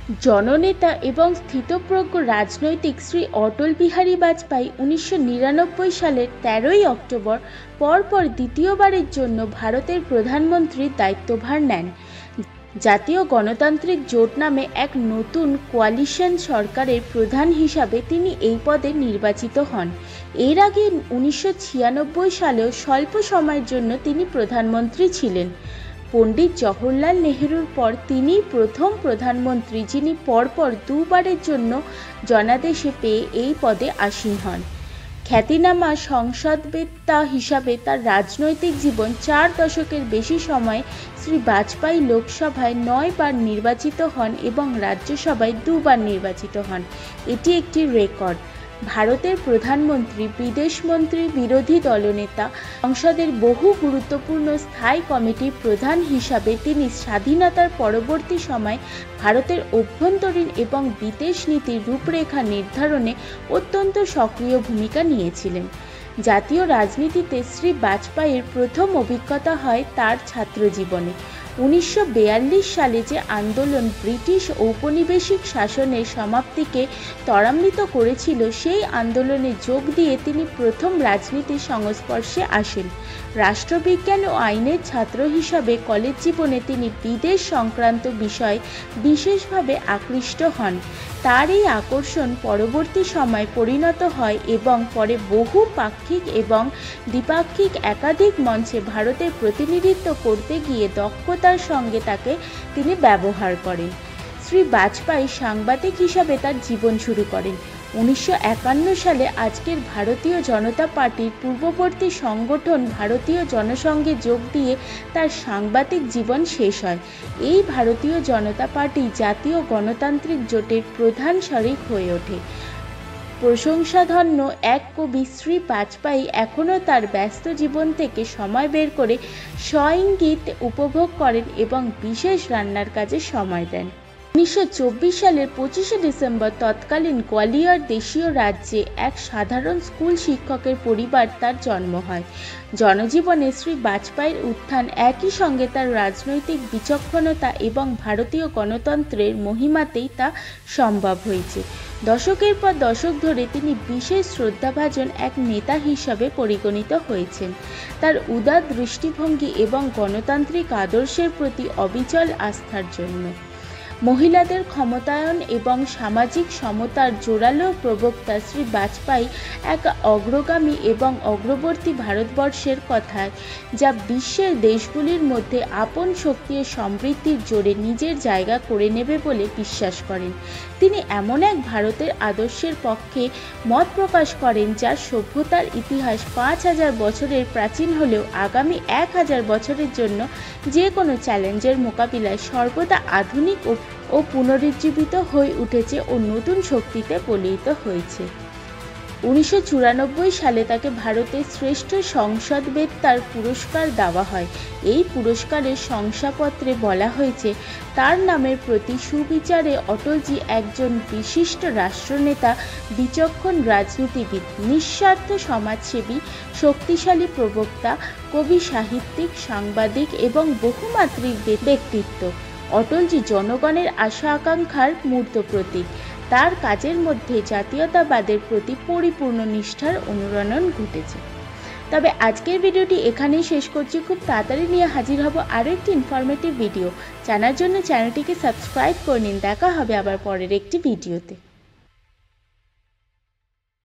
জননেতা এবং স্থিতপ্রজ্ঞ রাজনৈতিক শ্রী অটল বিহারী বাজপেয়ী 1999 সালের 13ই অক্টোবর পরপর দ্বিতীয়বারের জন্য ভারতের প্রধানমন্ত্রীর দায়িত্বভার নেন। জাতীয় গণতান্ত্রিক জোট নামে এক নতুন কোয়ালিশন সরকারের প্রধান হিসাবে তিনি এই পদে নির্বাচিত হন। এর আগে 1996 সালেও স্বল্প সময়ের জন্য তিনি প্রধানমন্ত্রী ছিলেন। পণ্ডিত জওহরলাল নেহরুর পর তিনিই প্রথম প্রধানমন্ত্রী যিনি পরপর দুবারের জন্য জনাদেশে পেয়ে এই পদে আসীন হন। খ্যাতিনামা সংসদবেত্তা হিসাবে তার রাজনৈতিক জীবন 4 দশকের বেশি সময় শ্রী বাজপেয়ী লোকসভায় 9 বার নির্বাচিত হন এবং রাজ্যসভায় 2 বার নির্বাচিত হন। এটি একটি রেকর্ড। ভারতের প্রধানমন্ত্রী, বিদেশমন্ত্রী, বিরোধী দলনেতা, সংসদের বহু গুরুত্বপূর্ণ স্থায়ী কমিটির প্রধান হিসাবে তিনি স্বাধীনতার পরবর্তী সময় ভারতের অভ্যন্তরীণ এবং বিদেশ নীতির রূপরেখা নির্ধারণে অত্যন্ত সক্রিয় ভূমিকা নিয়েছিলেন। জাতীয় রাজনীতিতে শ্রী বাজপেয়ীর প্রথম অভিজ্ঞতা হয় তার ছাত্রজীবনে। 1942 সালে যে আন্দোলন ব্রিটিশ ঔপনিবেশিক শাসনের সমাপ্তিকে ত্বরান্বিত করেছিল, সেই আন্দোলনে যোগ দিয়ে তিনি প্রথম রাজনীতির সংস্পর্শে আসেন। রাষ্ট্রবিজ্ঞান ও আইনের ছাত্র হিসাবে কলেজ জীবনে তিনি বিদেশ সংক্রান্ত বিষয়ে বিশেষভাবে আকৃষ্ট হন। তার এই আকর্ষণ পরবর্তী সময় পরিণত হয় এবং পরে বহু পাক্ষিক এবং দ্বিপাক্ষিক একাধিক মঞ্চে ভারতের প্রতিনিধিত্ব করতে গিয়ে দক্ষতার সঙ্গে তাকে তিনি ব্যবহার করেন। শ্রী বাজপেয়ী সাংবাদিক হিসাবে তার জীবন শুরু করেন। 1951 সালে আজকের ভারতীয় জনতা পার্টির পূর্ববর্তী সংগঠন ভারতীয় জনসংঘে যোগ দিয়ে তার সাংবাদিক জীবন শেষ হয়। এই ভারতীয় জনতা পার্টি জাতীয় গণতান্ত্রিক জোটের প্রধান শরিক হয়ে ওঠে। প্রশংসাধন্য এক কবি শ্রী বাজপেয়ী এখনও তার ব্যস্ত জীবন থেকে সময় বের করে সঙ্গীত উপভোগ করেন এবং বিশেষ রান্নার কাজে সময় দেন। 1924 সালের 25শে ডিসেম্বর তৎকালীন গোয়ালিয়র দেশীয় রাজ্যে এক সাধারণ স্কুল শিক্ষকের পরিবার তার জন্ম হয়। জনজীবনে শ্রী বাজপেয়ীর উত্থান একই সঙ্গে তার রাজনৈতিক বিচক্ষণতা এবং ভারতীয় গণতন্ত্রের মহিমাতেই তা সম্ভব হয়েছে। দশকের পর দশক ধরে তিনি বিশেষ শ্রদ্ধাভাজন এক নেতা হিসাবে পরিগণিত হয়েছেন। তার উদার দৃষ্টিভঙ্গি এবং গণতান্ত্রিক আদর্শের প্রতি অবিচল আস্থার জন্য। মহিলাদের ক্ষমতায়ন এবং সামাজিক সমতার জোরালো প্রবক্তা শ্রী বাজপেয়ী এক অগ্রগামী এবং অগ্রবর্তী ভারতবর্ষের কথায় যা বিশ্বের দেশগুলির মধ্যে আপন শক্তি ও সমৃদ্ধির জোরে নিজের জায়গা করে নেবে বলে বিশ্বাস করেন। তিনি এমন এক ভারতের আদর্শের পক্ষে মত প্রকাশ করেন যার সভ্যতার ইতিহাস 5000 বছরের প্রাচীন হলেও আগামী 1000 বছরের জন্য যে কোনো চ্যালেঞ্জের মোকাবিলায় সর্বদা আধুনিক ও পুনরুজ্জীবিত হয়ে উঠেছে ও নতুন শক্তিতে পরিণত হয়েছে। 1994 সালে তাকে ভারতের শ্রেষ্ঠ সংসদবেত্তার পুরস্কার দেওয়া হয়। এই পুরস্কারের শংসাপত্রে বলা হয়েছে, তার নামের প্রতি সুবিচারে অটলজি একজন বিশিষ্ট রাষ্ট্রনেতা, বিচক্ষণ রাজনীতিবিদ, নিঃস্বার্থ সমাজসেবী, শক্তিশালী প্রবক্তা, কবি, সাহিত্যিক, সাংবাদিক এবং বহুমাত্রিক ব্যক্তিত্ব। অটলজি জনগণের আশা আকাঙ্ক্ষার মূর্ত প্রতীক। তার কাজের মধ্যে জাতীয়তাবাদের প্রতি পরিপূর্ণ নিষ্ঠার অনুরণন ঘটেছে। তবে আজকের ভিডিওটি এখানেই শেষ করছি। খুব তাড়াতাড়ি নিয়ে হাজির হব আরও একটি ইনফরমেটিভ ভিডিও। জানার জন্য চ্যানেলটিকে সাবস্ক্রাইব করে নিন। দেখা হবে আবার পরের একটি ভিডিওতে।